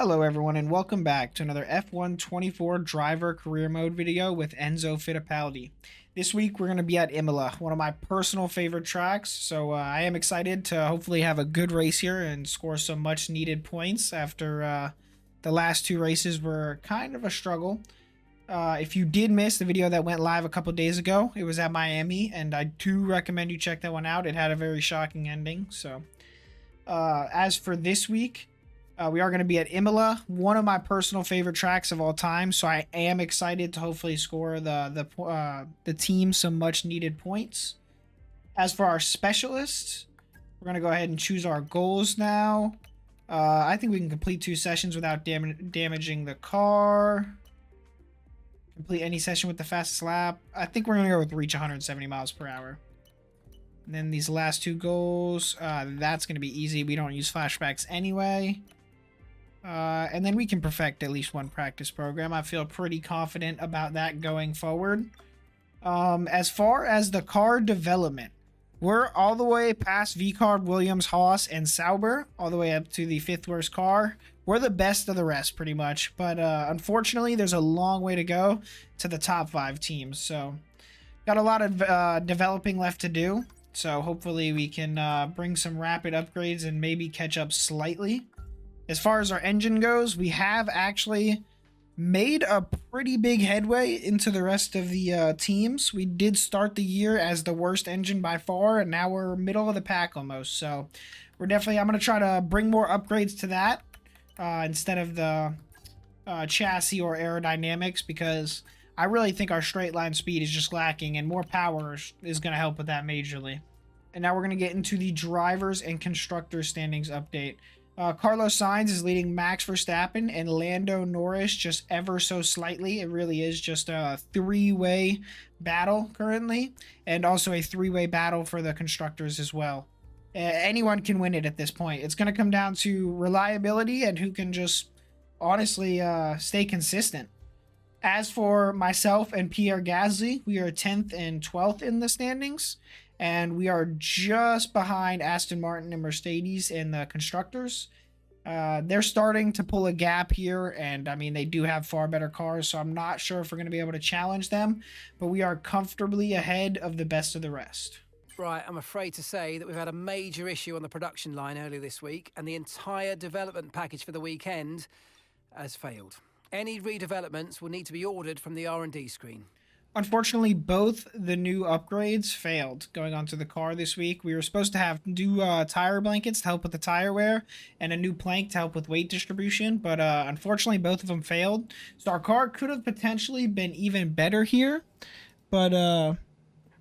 Hello everyone and welcome back to another F124 driver career mode video with Enzo Fittipaldi. This week we're going to be at Imola, one of my personal favorite tracks, so I am excited to hopefully have a good race here and score some much needed points after the last two races were kind of a struggle. If you did miss the video that went live a couple days ago, it was at Miami, and I do recommend you check that one out. It had a very shocking ending. So as for this week, we are going to be at Imola, one of my personal favorite tracks of all time. So I am excited to hopefully score the team some much needed points. As for our specialists, we're going to go ahead and choose our goals now. I think we can complete 2 sessions without damaging the car. Complete any session with the fastest lap. I think we're going to go with reach 170 miles per hour. And then these last 2 goals, that's going to be easy. We don't use flashbacks anyway. And then we can perfect at least one practice program. I feel pretty confident about that going forward. As far as the car development, we're all the way past VCARB, Williams, Haas, and Sauber, all the way up to the 5th worst car. We're the best of the rest, pretty much. But unfortunately, there's a long way to go to the top 5 teams. So, got a lot of developing left to do. So, hopefully, we can bring some rapid upgrades and maybe catch up slightly. As far as our engine goes, we have actually made a pretty big headway into the rest of the teams. We did start the year as the worst engine by far, and now we're middle of the pack almost. So we're definitely, I'm going to try to bring more upgrades to that instead of the chassis or aerodynamics, because I really think our straight line speed is just lacking, and more power is going to help with that majorly. And now we're going to get into the drivers and constructors standings update. Carlos Sainz is leading Max Verstappen and Lando Norris just ever so slightly. It really is just a 3-way battle currently, and also a 3-way battle for the constructors as well. Anyone can win it at this point. It's going to come down to reliability and who can just honestly stay consistent. As for myself and Pierre Gasly, we are 10th and 12th in the standings. And we are just behind Aston Martin and Mercedes in the constructors. They're starting to pull a gap here, and I mean, they do have far better cars, so I'm not sure if we're going to be able to challenge them, but we are comfortably ahead of the best of the rest. Right, I'm afraid to say that we've had a major issue on the production line earlier this week, and the entire development package for the weekend has failed. Any redevelopments will need to be ordered from the R&D screen. Unfortunately, both the new upgrades failed going onto the car this week. We were supposed to have new tire blankets to help with the tire wear and a new plank to help with weight distribution, but unfortunately, both of them failed. So our car could have potentially been even better here, but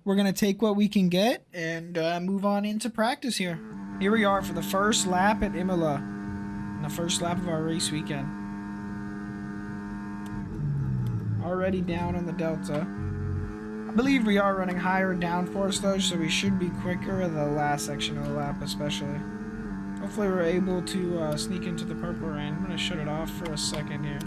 we're going to take what we can get and move on into practice here. Here we are for the first lap at Imola, and the first lap of our race weekend. Already down on the Delta. I believe we are running higher downforce though, so we should be quicker in the last section of the lap especially. Hopefully we're able to sneak into the purple rain. I'm going to shut it off for a second here.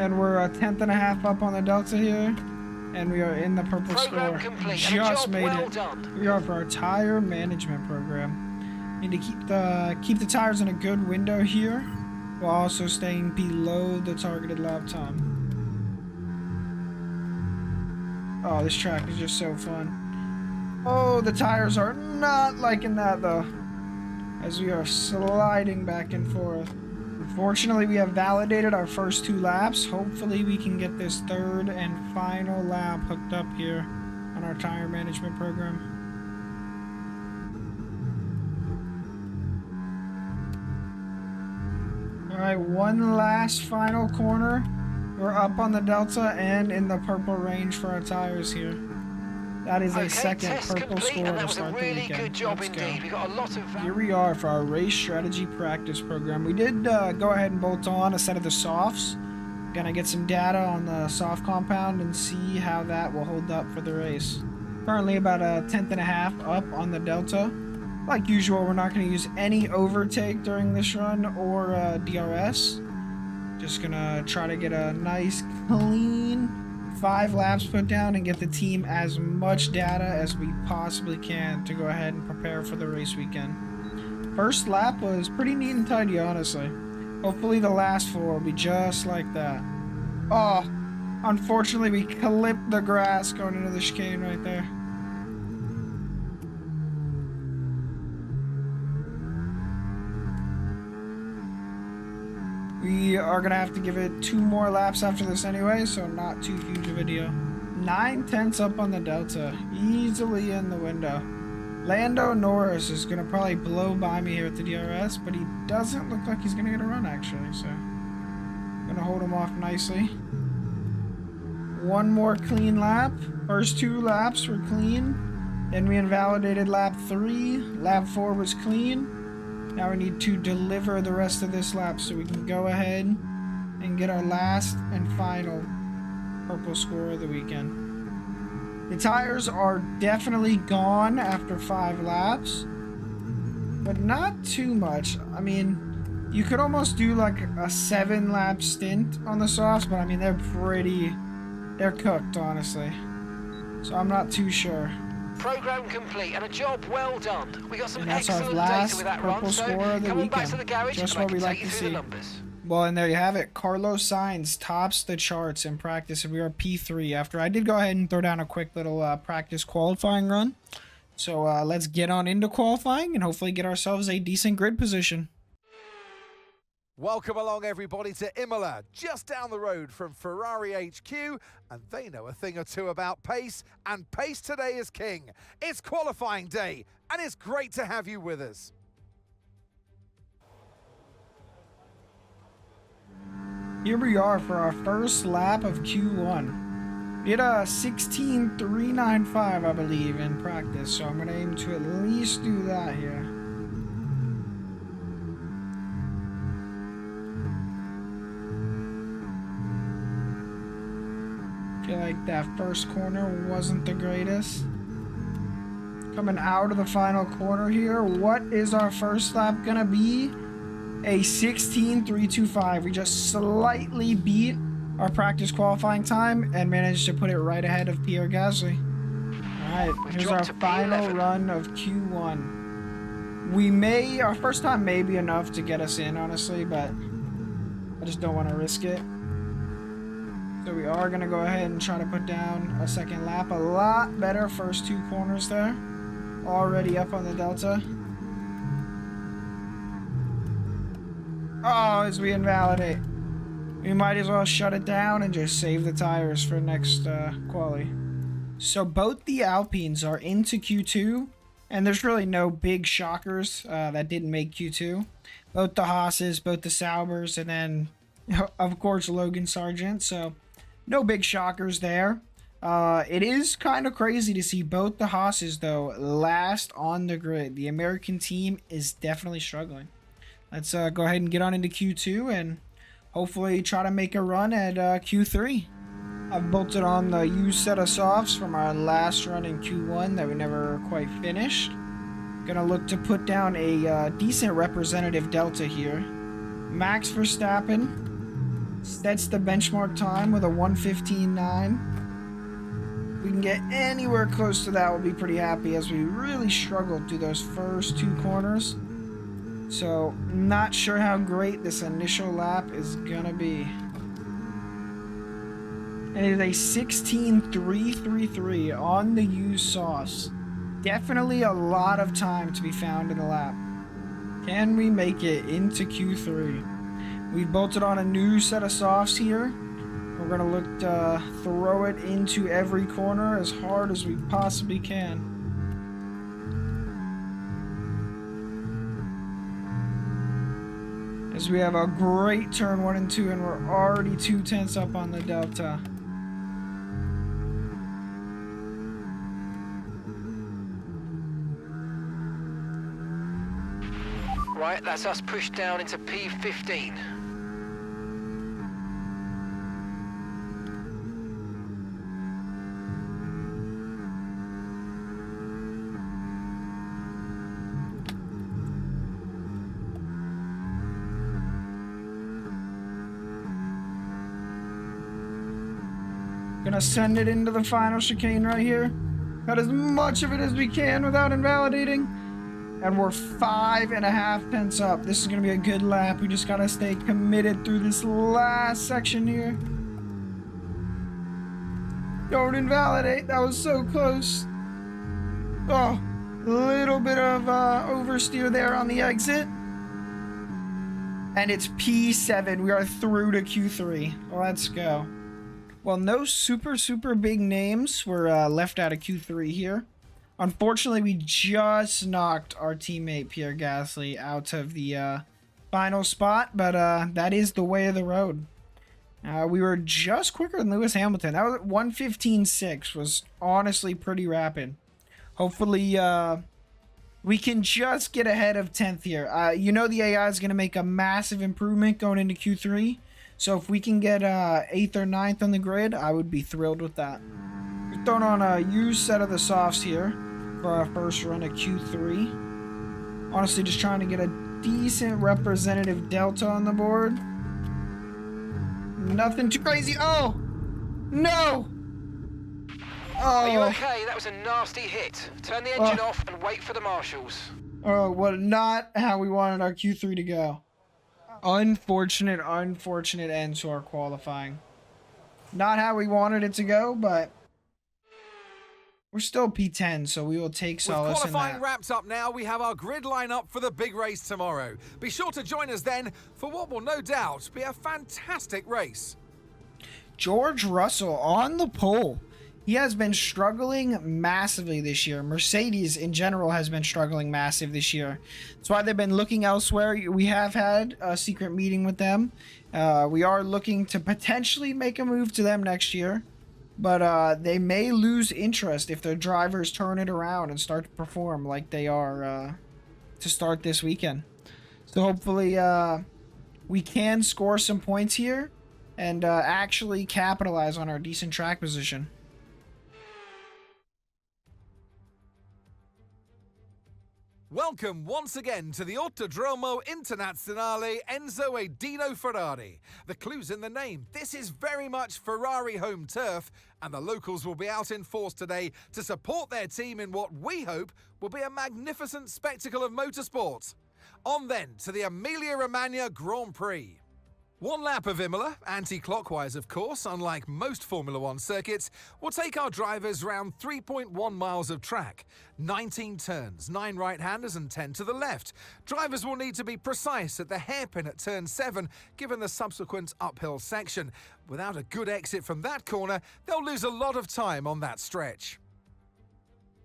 And we're a 10th and a half up on the Delta here. And we are in the purple score. Just made it. We are for our tire management program. Need to keep the tires in a good window here, while also staying below the targeted lap time. Oh, this track is just so fun. Oh, the tires are not liking that though, as we are sliding back and forth. Unfortunately, we have validated our first 2 laps. Hopefully, we can get this 3rd and final lap hooked up here on our tire management program. All right, one last final corner. We're up on the Delta and in the purple range for our tires here. That is a second purple score to start the weekend. Let's go. Here we are for our race strategy practice program. We did go ahead and bolt on a set of the softs. Gonna get some data on the soft compound and see how that will hold up for the race. Currently about a 10th and a half up on the Delta. Like usual, we're not going to use any overtake during this run or DRS. Just gonna try to get a nice clean 5 laps put down and get the team as much data as we possibly can to go ahead and prepare for the race weekend. First lap was pretty neat and tidy, honestly. Hopefully the last 4 will be just like that. Oh, unfortunately we clipped the grass going into the chicane right there. We are going to have to give it 2 more laps after this anyway, so not too huge of a deal. 9/10 up on the Delta, easily in the window. Lando Norris is going to probably blow by me here at the DRS, but he doesn't look like he's going to get a run actually, so I'm going to hold him off nicely. 1 more clean lap. First 2 laps were clean. Then we invalidated lap 3. Lap 4 was clean. Now we need to deliver the rest of this lap so we can go ahead and get our last and final purple score of the weekend. The tires are definitely gone after 5 laps, but not too much. I mean, you could almost do like a 7-lap stint on the softs, but I mean, they're cooked, honestly. So I'm not too sure. Program complete and a job well done. We got some excellent last data with that purple run, so score of the come on back weekend. to the garage Just and I what can we take like you to through see. the numbers. Well, and there you have it. Carlos Sainz tops the charts in practice, and we are P3 after I did go ahead and throw down a quick little practice qualifying run. So let's get on into qualifying and hopefully get ourselves a decent grid position. Welcome along everybody to Imola, just down the road from Ferrari HQ, and they know a thing or two about pace, and pace today is king. It's qualifying day, and it's great to have you with us. Here we are for our first lap of Q1. We did a 16.395, I believe, in practice, so I'm going to aim to at least do that here. Feel like that first corner wasn't the greatest. Coming out of the final corner here, what is our first lap gonna be? A 16.325. We just slightly beat our practice qualifying time and managed to put it right ahead of Pierre Gasly. Alright, here's our final run of Q1. Our first time may be enough to get us in, honestly, but I just don't want to risk it. So we are going to go ahead and try to put down a second lap. A lot better first 2 corners there. Already up on the Delta. Oh, as we invalidate. We might as well shut it down and just save the tires for next quali. So both the Alpines are into Q2. And there's really no big shockers that didn't make Q2. Both the Haas's, both the Saubers, and then, of course, Logan Sargent. So no big shockers there. It is kind of crazy to see both the Haas's, though, last on the grid. The American team is definitely struggling. Let's go ahead and get on into Q2 and hopefully try to make a run at Q3. I've bolted on the used set of softs from our last run in Q1 that we never quite finished. Gonna look to put down a decent representative Delta here. Max Verstappen sets the benchmark time with a 1:15.9. We can get anywhere close to that, we'll be pretty happy, as we really struggled through those first 2 corners. So, not sure how great this initial lap is gonna be. It is a 16.333 on the used sauce. Definitely a lot of time to be found in the lap. Can we make it into Q3? We've bolted on a new set of softs here. We're going to look to throw it into every corner as hard as we possibly can. As we have a great turn 1 and 2, and we're already 2/10 up on the Delta. Right, that's us pushed down into P15. Gonna send it into the final chicane right here. Cut as much of it as we can without invalidating. And we're 5.5 tenths up. This is gonna be a good lap. We just gotta stay committed through this last section here. Don't invalidate. That was so close. Oh, a little bit of oversteer there on the exit. And it's P7. We are through to Q3. Let's go. Well, no super big names were left out of Q3 here. Unfortunately, we just knocked our teammate Pierre Gasly out of the final spot, but that is the way of the road. We were just quicker than Lewis Hamilton. That was 1:15.6, was honestly pretty rapid. Hopefully, we can just get ahead of 10th here. You know the AI is going to make a massive improvement going into Q3. So if we can get 8th or 9th on the grid, I would be thrilled with that. We're throwing on a used set of the softs here for our first run of Q3. Honestly, just trying to get a decent representative delta on the board. Nothing too crazy. Oh! No! Are you Oh! okay? That was a nasty hit. Turn the engine off and wait for the marshals. Oh, well, not how we wanted our Q3 to go. Unfortunate end to our qualifying. Not how we wanted it to go, but we're still P10, so we will take solace in qualifying that. wrapped up now, we have our grid lineup for the big race tomorrow. Be sure to join us then for what will no doubt be a fantastic race. George Russell on the pole. He has been struggling massively this year. Mercedes in general has been struggling massive this year. That's why they've been looking elsewhere. We have had a secret meeting with them. We are looking to potentially make a move to them next year. But they may lose interest if their drivers turn it around and start to perform like they are to start this weekend. So hopefully we can score some points here and actually capitalize on our decent track position. Welcome once again to the Autodromo Internazionale Enzo e Dino Ferrari. The clue's in the name. This is very much Ferrari home turf, and the locals will be out in force today to support their team in what we hope will be a magnificent spectacle of motorsport. On then to the Emilia-Romagna Grand Prix. One lap of Imola, anti-clockwise of course, unlike most Formula One circuits, will take our drivers round 3.1 miles of track. 19 turns, 9 right-handers and 10 to the left. Drivers will need to be precise at the hairpin at turn 7, given the subsequent uphill section. Without a good exit from that corner, they'll lose a lot of time on that stretch.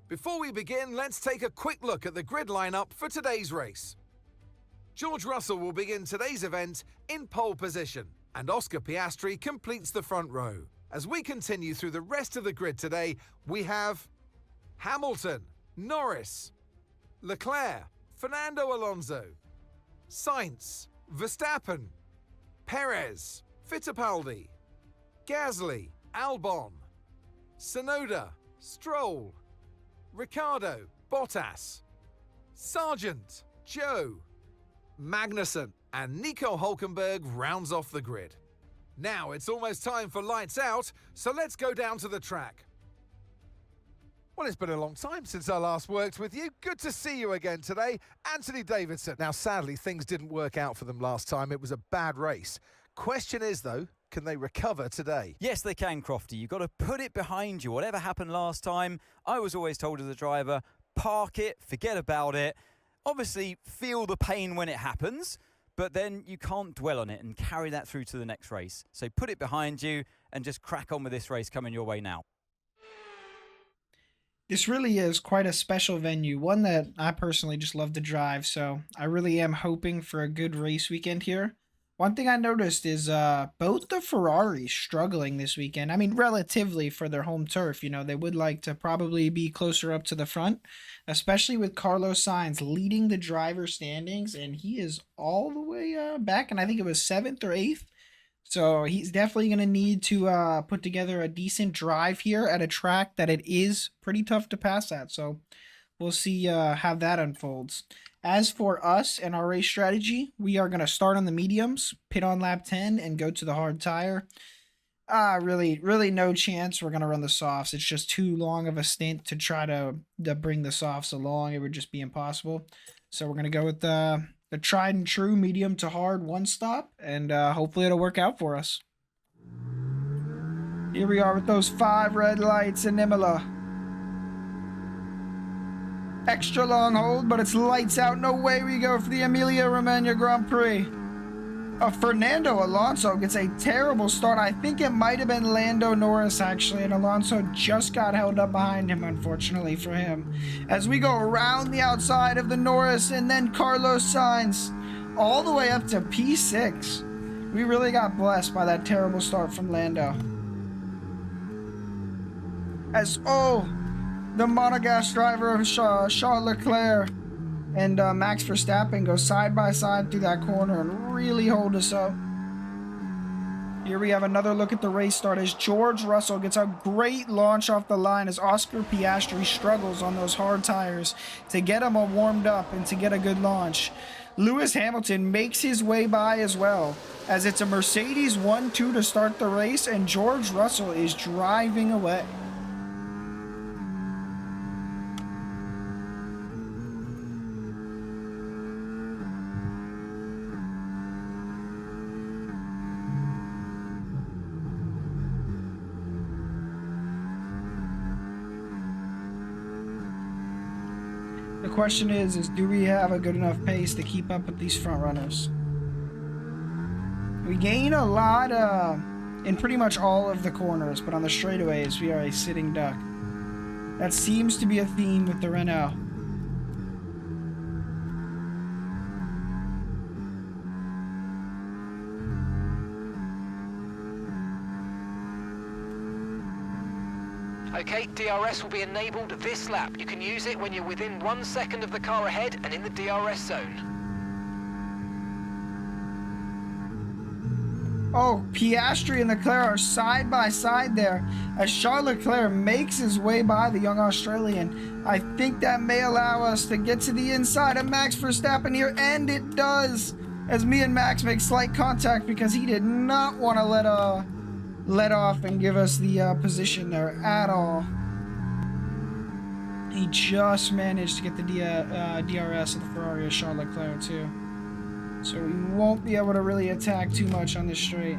Before we begin, let's take a quick look at the grid lineup for today's race. George Russell will begin today's event in pole position, and Oscar Piastri completes the front row. As we continue through the rest of the grid today, we have Hamilton, Norris, Leclerc, Fernando Alonso, Sainz, Verstappen, Perez, Fittipaldi, Gasly, Albon, Tsunoda, Stroll, Ricciardo, Bottas, Sargent, Joe, Magnussen, and Nico Hülkenberg rounds off the grid. Now it's almost time for lights out, so let's go down to the track. Well, it's been a long time since I last worked with you. Good to see you again today, Anthony Davidson. Now, sadly, things didn't work out for them last time. It was a bad race. Question is, though, can they recover today? Yes, they can, Crofty. You've got to put it behind you. Whatever happened last time, I was always told as a driver, park it, forget about it. Obviously, feel the pain when it happens, but then you can't dwell on it and carry that through to the next race. So put it behind you and just crack on with this race coming your way now. This really is quite a special venue, one that I personally just love to drive, so I really am hoping for a good race weekend here. One thing I noticed is both the Ferraris struggling this weekend. I mean, relatively for their home turf. You know, they would like to probably be closer up to the front, especially with Carlos Sainz leading the driver standings, and he is all the way back, and I think it was 7th or 8th. So he's definitely going to need to put together a decent drive here at a track that it is pretty tough to pass at. So we'll see how that unfolds. As for us and our race strategy, we are going to start on the mediums, pit on lap 10, and go to the hard tire. Really no chance we're going to run the softs. It's just too long of a stint to try to bring the softs along. It would just be impossible. So we're going to go with the tried and true medium to hard one stop, and hopefully it'll work out for us. Here we are with those 5 red lights in Imola. Extra long hold, but it's lights out. No way we go for the Emilia-Romagna Grand Prix. Fernando Alonso gets a terrible start. I think it might have been Lando Norris, actually, and Alonso just got held up behind him, unfortunately for him. As we go around the outside of the Norris and then Carlos Sainz, all the way up to P6. We really got blessed by that terrible start from Lando. The monogasque driver of Charles Leclerc and Max Verstappen go side by side through that corner and really hold us up. Here we have another look at the race start as George Russell gets a great launch off the line as Oscar Piastri struggles on those hard tires to get him warmed up and to get a good launch. Lewis Hamilton makes his way by as well, as it's a Mercedes 1-2 to start the race and George Russell is driving away. The question is do we have a good enough pace to keep up with these front runners? We gain a lot in pretty much all of the corners, but on the straightaways we are a sitting duck. That seems to be a theme with the Renault. Okay, DRS will be enabled this lap. You can use it when you're within 1 second of the car ahead and in the DRS zone. Oh, Piastri and Leclerc are side by side there as Charles Leclerc makes his way by the young Australian. I think that may allow us to get to the inside of Max Verstappen here, and it does, as me and Max make slight contact because he did not want to let off and give us the position there at all. He just managed to get the DRS of the Ferrari of Charles Leclerc too. So we won't be able to really attack too much on this straight.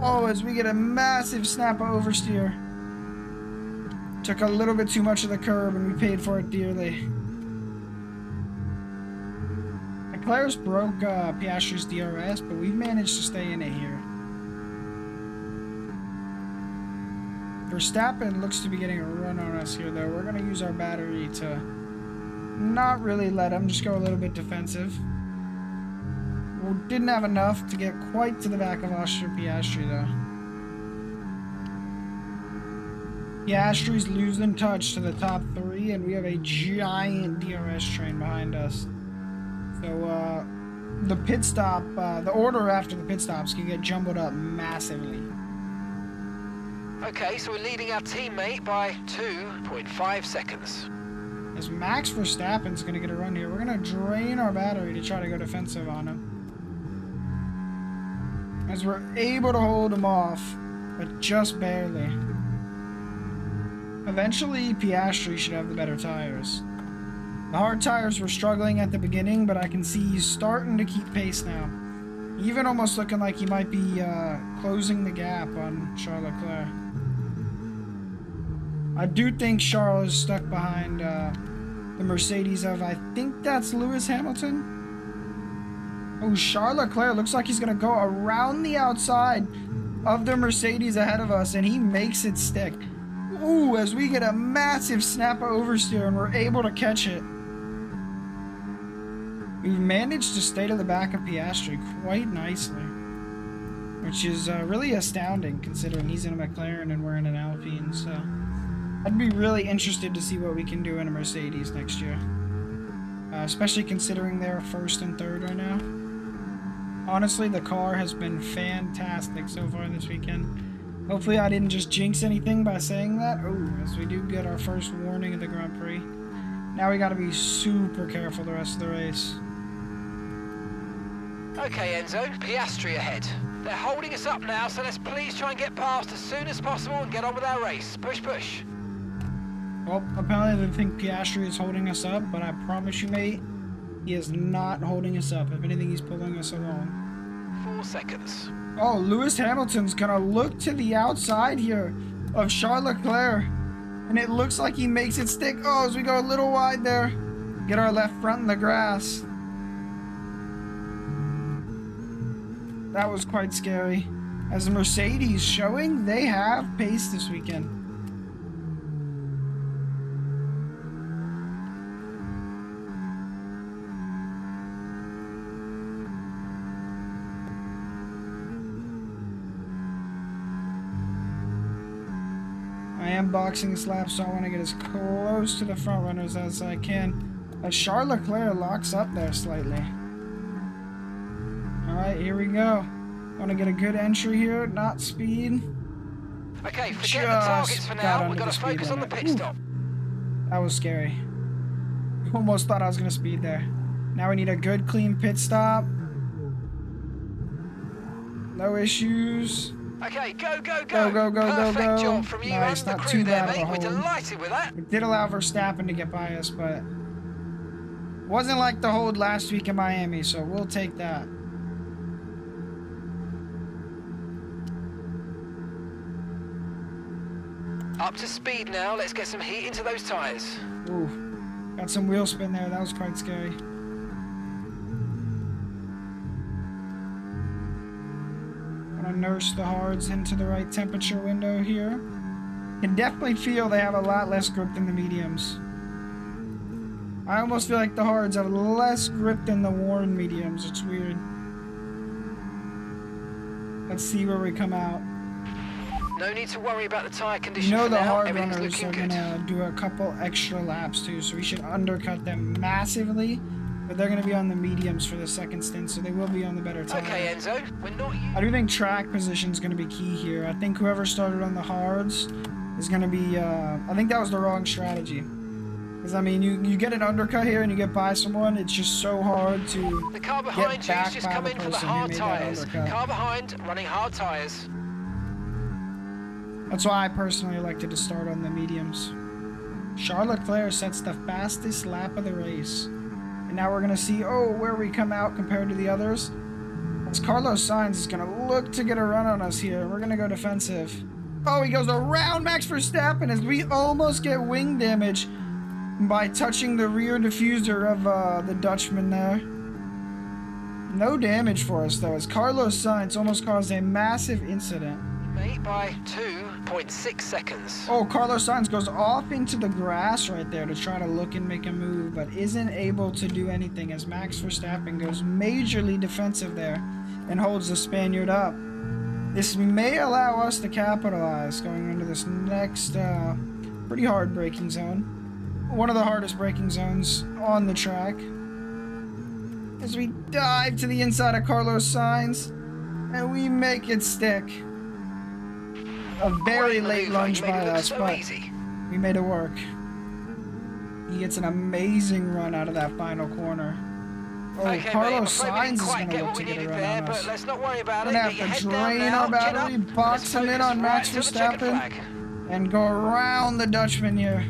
Oh, as we get a massive snap of oversteer. Took a little bit too much of the curb and we paid for it dearly. Leclerc's broke Piastri's DRS, but we've managed to stay in it here. Verstappen looks to be getting a run on us here, though. We're going to use our battery to not really let him, just go a little bit defensive. We didn't have enough to get quite to the back of Oscar Piastri, though. Piastri's losing touch to the top 3, and we have a giant DRS train behind us. So, the pit stop, the order after the pit stops can get jumbled up massively. Okay, so we're leading our teammate by 2.5 seconds. As Max Verstappen's going to get a run here, we're going to drain our battery to try to go defensive on him. As we're able to hold him off, but just barely. Eventually, Piastri should have the better tires. The hard tires were struggling at the beginning, but I can see he's starting to keep pace now. Even almost looking like he might be closing the gap on Charles Leclerc. I do think Charles is stuck behind the Mercedes of, I think that's Lewis Hamilton. Oh, Charles Leclerc looks like he's going to go around the outside of the Mercedes ahead of us, and he makes it stick. Ooh, as we get a massive snap of oversteer, and we're able to catch it. We've managed to stay to the back of Piastri quite nicely, which is really astounding considering he's in a McLaren and we're in an Alpine. So I'd be really interested to see what we can do in a Mercedes next year, especially considering they're first and third right now. Honestly, the car has been fantastic so far this weekend. Hopefully I didn't just jinx anything by saying that. Oh, as we do get our first warning of the Grand Prix. Now we got to be super careful the rest of the race. Okay, Enzo, Piastri ahead. They're holding us up now, so let's please try and get past as soon as possible and get on with our race. Push, push. Well, apparently they think Piastri is holding us up, but I promise you, mate, he is not holding us up. If anything, he's pulling us along. 4 seconds. Oh, Lewis Hamilton's gonna look to the outside here of Charles Leclerc, and it looks like he makes it stick. Oh, as we go a little wide there, get our left front in the grass. That was quite scary. As the Mercedes showing they have pace this weekend. I am boxing this lap, so I want to get as close to the front runners as I can. Charles Leclerc locks up there slightly. Alright, here we go. Want to get a good entry here, not speed. Okay, forget the targets for now. We've got to focus on the pit stop. That was scary. Almost thought I was going to speed there. Now we need a good, clean pit stop. No issues. Okay, go, go, Go, go. go, go, go, Perfect go. job from you and Nice, the not crew too there, bad of a mate. We're hold. delighted with that. We did allow Verstappen to get by us, but wasn't like the hold last week in Miami, so we'll take that. Up to speed now. Let's get some heat into those tyres. Ooh, got some wheel spin there. That was quite scary. Want to nurse the hards into the right temperature window here. Can definitely feel they have a lot less grip than the mediums. I almost feel like the hards have less grip than the worn mediums. It's weird. Let's see where we come out. No need to worry about the tyre condition You know for the now. hard Everything's runners looking are good. gonna do a couple extra laps too, so we should undercut them massively. But they're gonna be on the mediums for the second stint, so they will be on the better tire. Okay, Enzo, we're not. I do think track position is gonna be key here. I think whoever started on the hards is gonna be. I think that was the wrong strategy. Because I mean, you get an undercut here and you get by someone. It's just so hard to The car get behind you's back just by come the in for the person who hard made that tyres. undercut. Car behind running hard tyres. That's why I personally elected to start on the mediums. Charles Leclerc sets the fastest lap of the race. And now we're going to see, where we come out compared to the others. As Carlos Sainz is going to look to get a run on us here. We're going to go defensive. Oh, he goes around Max Verstappen as we almost get wing damage by touching the rear diffuser of the Dutchman there. No damage for us, though, as Carlos Sainz almost caused a massive incident. Mate, by 2.6 seconds. Oh, Carlos Sainz goes off into the grass right there to try to look and make a move, but isn't able to do anything as Max Verstappen goes majorly defensive there and holds the Spaniard up. This may allow us to capitalize going into this next pretty hard braking zone. One of the hardest braking zones on the track. As we dive to the inside of Carlos Sainz and we make it stick. A very late lunge by us, but we made it work. He gets an amazing run out of that final corner. Oh, okay, Carlos mate, Sainz is quite going to get look what to we get a needed run there, on us. but let's not worry about We're it. going to Get your have to head down drain now, our chin up. battery, Let's box him in focus on Max right to the checkered Verstappen, flag. and go around the Dutchman here.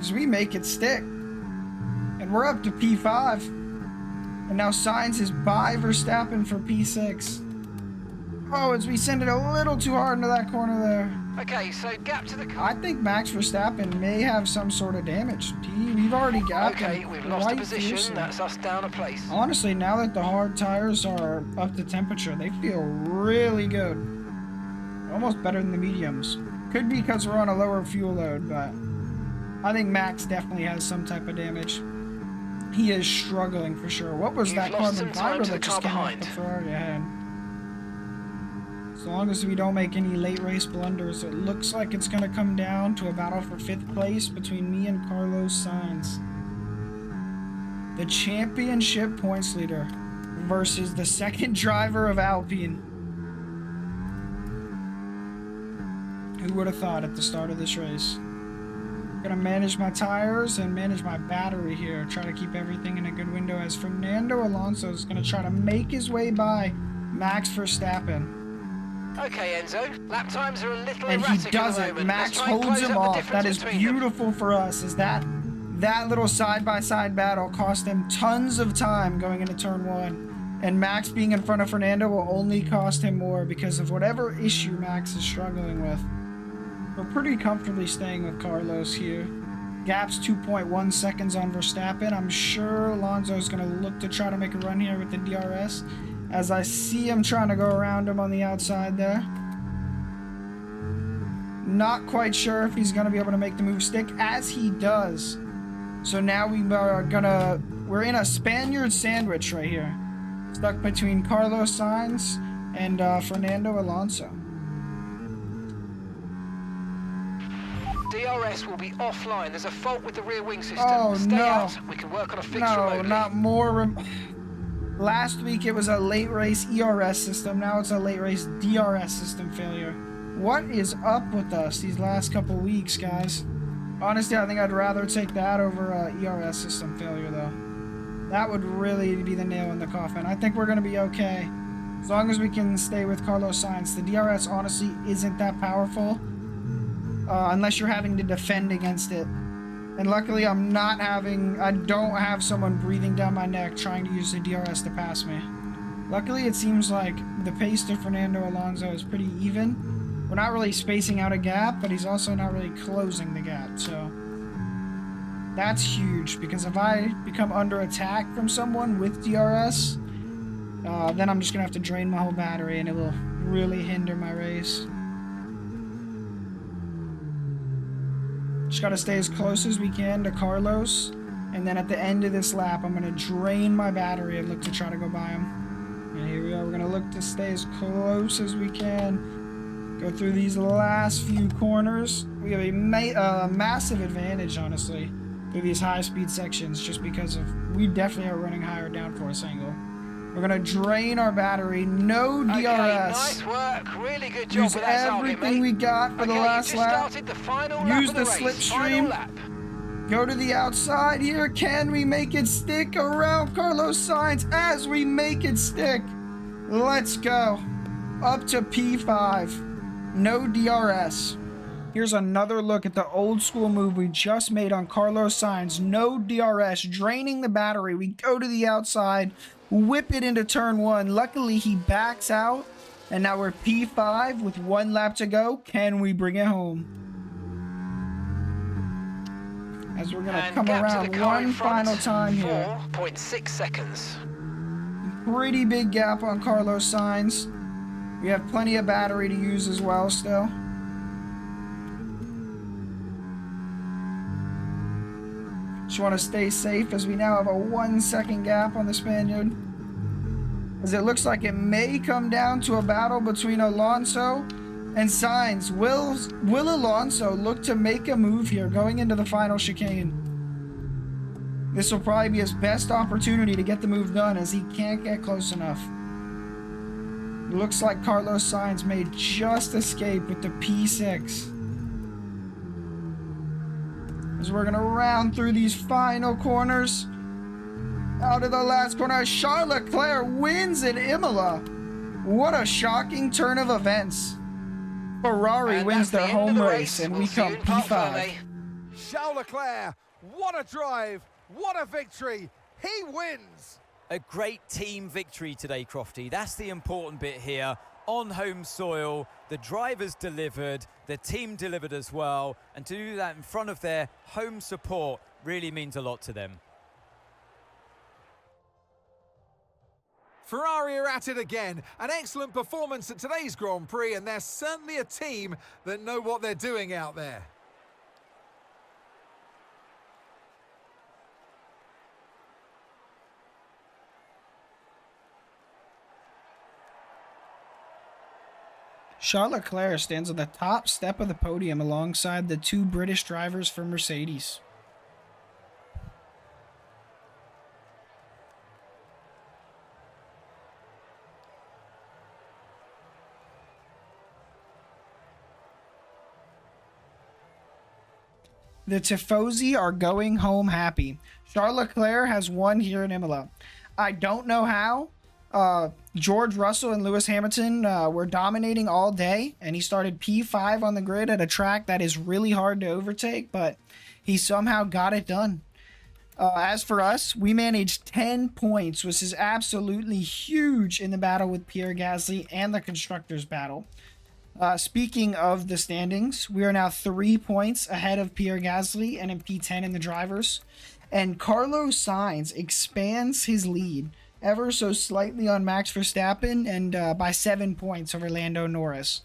As we make it stick. And we're up to P5. And now Sainz is by Verstappen for P6. Oh, as we send it a little too hard into that corner there. Okay, so gap to the car. I think Max Verstappen may have some sort of damage. We've already gapped Okay, him we've lost a quite position. fiercely. That's us down a place. Honestly, now that the hard tires are up to temperature, they feel really good. Almost better than the mediums. Could be because we're on a lower fuel load, but I think Max definitely has some type of damage. He is struggling for sure. What was You've that lost carbon some time fiber to the that just car came off behind. the Ferrari ahead? As long as we don't make any late race blunders, it looks like it's going to come down to a battle for 5th place between me and Carlos Sainz. The championship points leader versus the second driver of Alpine. Who would have thought at the start of this race? Gonna manage my tires and manage my battery here. Try to keep everything in a good window as Fernando Alonso is gonna try to make his way by Max Verstappen. Okay, Enzo. Lap times are a little And he erratic at the doesn't. moment. Max Let's try and holds close him up the off. difference That is between them. beautiful for us. Is that little side-by-side battle cost him tons of time going into turn 1. And Max being in front of Fernando will only cost him more because of whatever issue Max is struggling with. We're pretty comfortably staying with Carlos here. Gap's 2.1 seconds on Verstappen. I'm sure Alonso's going to look to try to make a run here with the DRS, as I see him trying to go around him on the outside there. Not quite sure if he's going to be able to make the move stick, as he does. So now we're in a Spaniard sandwich right here. Stuck between Carlos Sainz and Fernando Alonso. DRS will be offline. There's a fault with the rear wing system. Oh, Stay no. out. We can work on a fix No, remotely. not more. Last week it was a late race ERS system. Now it's a late race DRS system failure. What is up with us these last couple weeks, guys? Honestly, I think I'd rather take that over ERS system failure, though. That would really be the nail in the coffin. I think we're going to be okay. As long as we can stay with Carlos Sainz. The DRS honestly isn't that powerful. Unless you're having to defend against it. And luckily I don't have someone breathing down my neck trying to use the DRS to pass me. Luckily it seems like the pace to Fernando Alonso is pretty even. We're not really spacing out a gap, but he's also not really closing the gap, so that's huge, because if I become under attack from someone with DRS, then I'm just gonna have to drain my whole battery and it will really hinder my race. Just gotta stay as close as we can to Carlos, and then at the end of this lap, I'm gonna drain my battery and look to try to go by him. And here we are. We're gonna look to stay as close as we can. Go through these last few corners. We have a massive advantage, honestly, through these high-speed sections, just because we definitely are running higher downforce angle. We're gonna drain our battery. No DRS. Okay, nice work. Really good job Use with that target, everything mate. we got for the last you just lap. started the final lap Use of the the race. Final slipstream. lap. Go to the outside here. Can we make it stick around Carlos Sainz as we make it stick? Let's go. Up to P5. No DRS. Here's another look at the old school move we just made on Carlos Sainz. No DRS, draining the battery. We go to the outside, whip it into turn 1. Luckily, he backs out, and now we're P5 with 1 lap to go. Can we bring it home? As we're going to come around one final time here. 4.6 seconds. Pretty big gap on Carlos Sainz. We have plenty of battery to use as well still. Just want to stay safe as we now have a 1 second gap on the Spaniard. As it looks like it may come down to a battle between Alonso and Sainz. Will Alonso look to make a move here going into the final chicane? This will probably be his best opportunity to get the move done, as he can't get close enough. Looks like Carlos Sainz may just escape with the P6. As we're gonna round through these final corners. Out of the last corner, Charles Leclerc wins at Imola. What a shocking turn of events. Ferrari wins their home race, and we come P5. Charles Leclerc, what a drive, what a victory. He wins. A great team victory today, Crofty. That's the important bit here. On home soil, the drivers delivered, the team delivered as well, and to do that in front of their home support really means a lot to them. Ferrari are at it again. An excellent performance at today's Grand Prix, and they're certainly a team that know what they're doing out there. Charles Leclerc stands on the top step of the podium alongside the 2 British drivers for Mercedes. The Tifosi are going home happy. Charles Leclerc has won here in Imola. I don't know how. George Russell and Lewis Hamilton were dominating all day, and he started P5 on the grid at a track that is really hard to overtake, but he somehow got it done. As for us, we managed 10 points, which is absolutely huge in the battle with Pierre Gasly and the Constructors' battle. Speaking of the standings, we are now 3 points ahead of Pierre Gasly and in P10 in the drivers. And Carlos Sainz expands his lead ever so slightly on Max Verstappen and by 7 points over Lando Norris.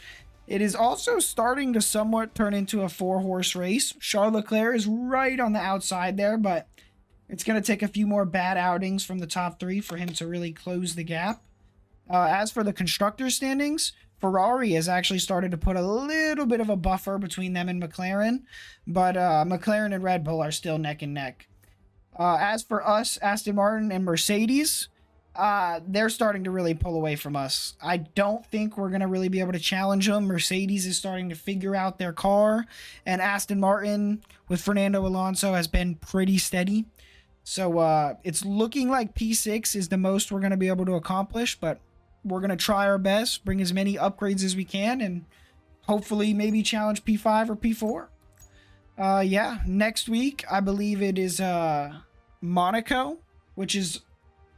It is also starting to somewhat turn into a 4-horse race. Charles Leclerc is right on the outside there, but it's going to take a few more bad outings from the top 3 for him to really close the gap. As for the constructors' standings, Ferrari has actually started to put a little bit of a buffer between them and McLaren, but McLaren and Red Bull are still neck and neck. As for us, Aston Martin and Mercedes, they're starting to really pull away from us. I don't think we're going to really be able to challenge them. Mercedes is starting to figure out their car, and Aston Martin with Fernando Alonso has been pretty steady. So it's looking like P6 is the most we're going to be able to accomplish, but we're going to try our best, bring as many upgrades as we can, and hopefully maybe challenge P5 or P4. Yeah, next week, I believe it is Monaco, which is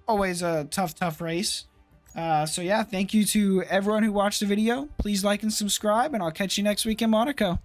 always a tough race. So yeah, thank you to everyone who watched the video. Please like and subscribe, and I'll catch you next week in Monaco.